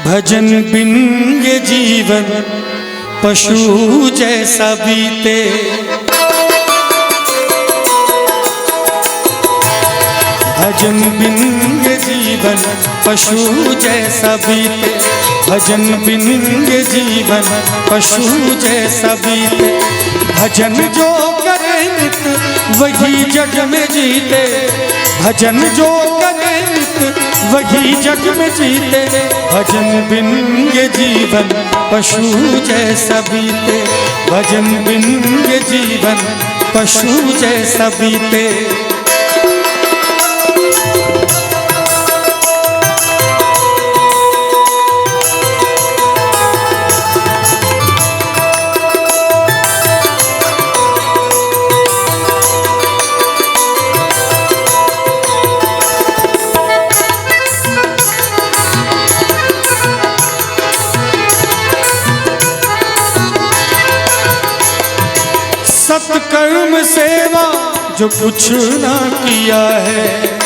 भजन बिन ये जीवन पशु जैसा बीते। भजन बिन ये जीवन पशु जैसा बीते। भजन बिन ये जीवन पशु जैसा बीते। भजन जो करे नित वही जग में जीते। भजन जो करे नित वही जग में जीते। भजन बिन ये जीवन पशु जैसा बीते। भजन बिन ये जीवन पशु जैसा बीते। सत्कर्म सेवा जो कुछ ना किया है।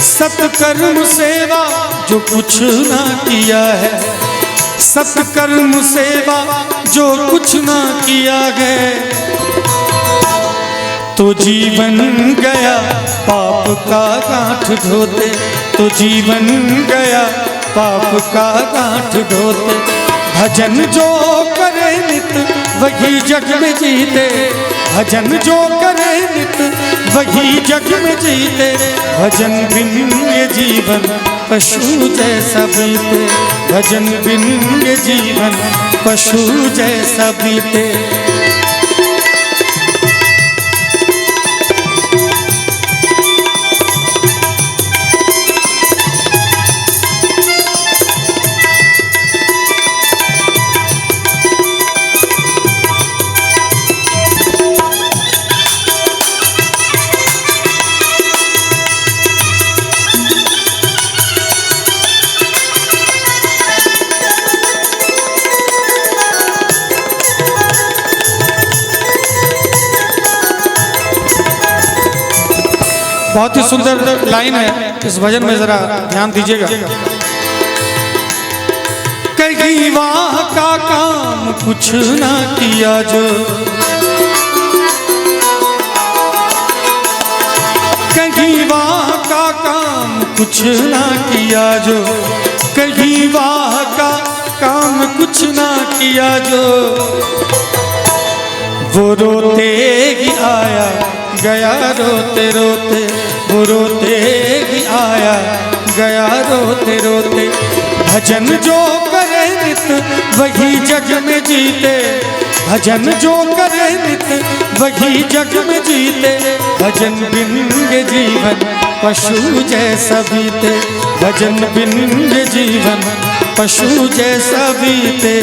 सत्कर्म सेवा जो कुछ ना किया है। सत्कर्म सेवा जो कुछ ना किया है। तो जीवन गया पाप का गांठ धोते। तो जीवन गया पाप का गांठ धोते। भजन जो करे नित वही जग में जीते। भजन जो करे नित वही जग में जीते। भजन बिन ये जीवन पशु जैसा बीते। भजन बिन ये जीवन पशु जैसा बीते। बहुत ही सुंदर लाइन है इस भजन में, जरा ध्यान दीजिएगा। कहीं वहाँ का काम कुछ ना किया जो। कहीं वहाँ का काम कुछ ना किया जो। कहीं वहाँ का काम कुछ ना किया जो। वो रोते ही आया गया रोते रोते। वो रोते ही आया गया रोते रोते। भजन जो करे नित वही जग में जीते। भजन जो करे नित वही जग में जीते। भजन बिन ये जीवन पशु जैसा बीते। भजन बिन ये जीवन पशु जैसा बीते।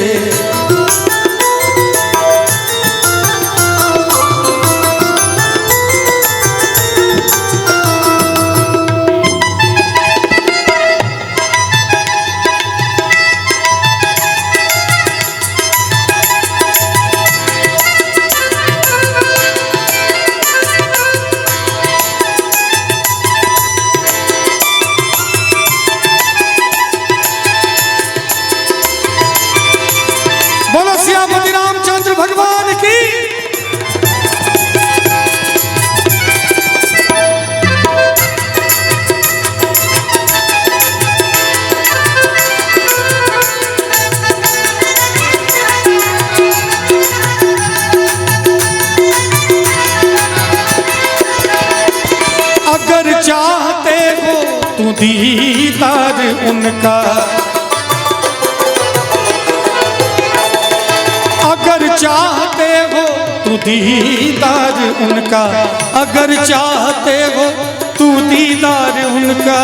भगवान की। अगर चाहते हो तू दीदार उनका। अगर चाहते हो तू दीदार उनका। अगर चाहते हो तू दीदार उनका।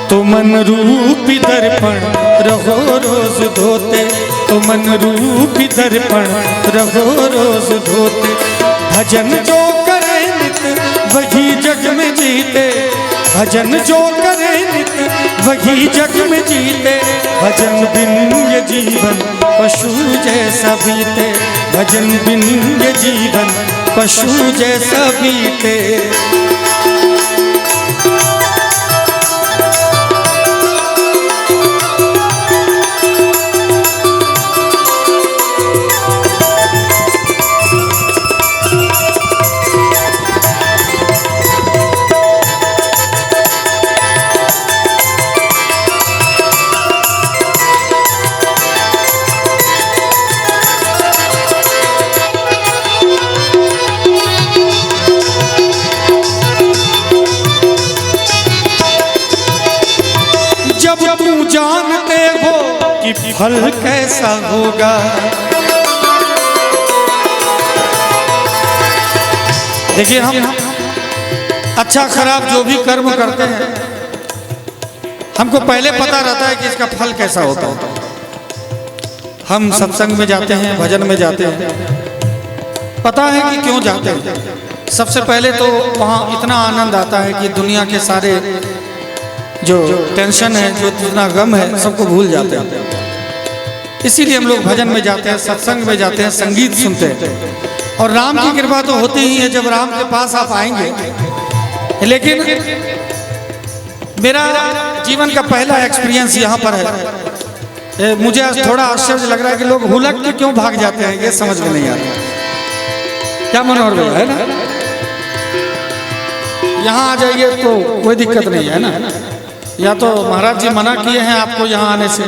तो मन रूपी दर्पण रहो रोज धोते। तो मन रूपी दर्पण रहो रोज धोते। भजन जो करे नित वही जग में जीते। भजन जो करे नित वही जग में जीते। भजन बिन ये जीवन पशु जैसा बीते। भजन बिन ये जीवन पशु जैसा बीते। फल कैसा होगा। देखिए, हम अच्छा खराब जो भी कर्म करते हैं, हमको पहले पता रहता है कि इसका फल कैसा होता है। हम सत्संग में जाते हैं, भजन में जाते हैं, पता है कि क्यों जाते हैं। सबसे पहले तो वहाँ इतना आनंद आता है कि दुनिया के सारे जो टेंशन है, जो जितना गम है, सबको भूल जाते हैं। इसीलिए हम लोग भजन में जाते हैं, सत्संग में जाते हैं, संगीत सुनते हैं। और राम की कृपा तो होती ही है जब राम के पास आप आएंगे। लेकिन मेरा जीवन का पहला एक्सपीरियंस यहाँ पर है। मुझे आज थोड़ा आश्चर्य लग रहा है कि लोग हुलक के क्यों भाग जाते हैं, ये समझ में नहीं आता। क्या मनोहर भैया, है ना? यहाँ आ जाइए तो कोई दिक्कत नहीं है ना। या तो महाराज जी मना किए हैं आपको यहाँ आने से,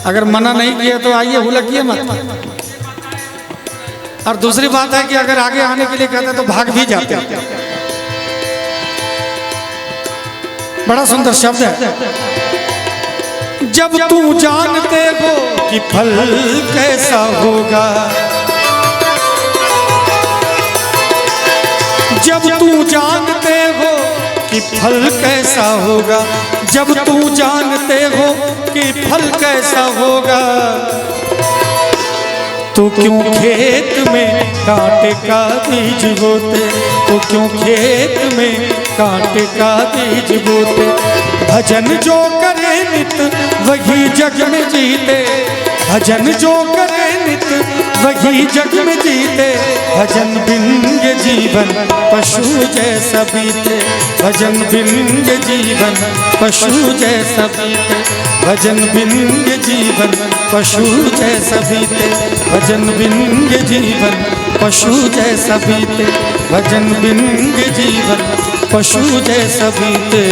अगर मना नहीं किए तो आइए, हुलकिए मत। और दूसरी बात है कि अगर आगे आने के लिए कहते हैं तो भाग भी जाते हैं। बड़ा सुंदर शब्द है, जब तू जानते हो कि फल कैसा होगा, जब तू जानते हो कि फल कैसा होगा, जब तू जानते हो कि फल कैसा होगा, तो क्यों खेत में कांटे का बीज बोते, तो क्यों खेत में कांटे का बीज बोते। भजन जो करे नित वही जग में जीते, भजन जो करे नित वही जग में जीते। भजन बिन ये जीवन पशु जैसा बीते, भजन बिन ये जीवन पशु जैसा बीते, भजन बिन ये जीवन पशु जैसा बीते, भजन बिन ये जीवन पशु जैसा बीते, भजन बिन ये जीवन पशु जैसा बीते।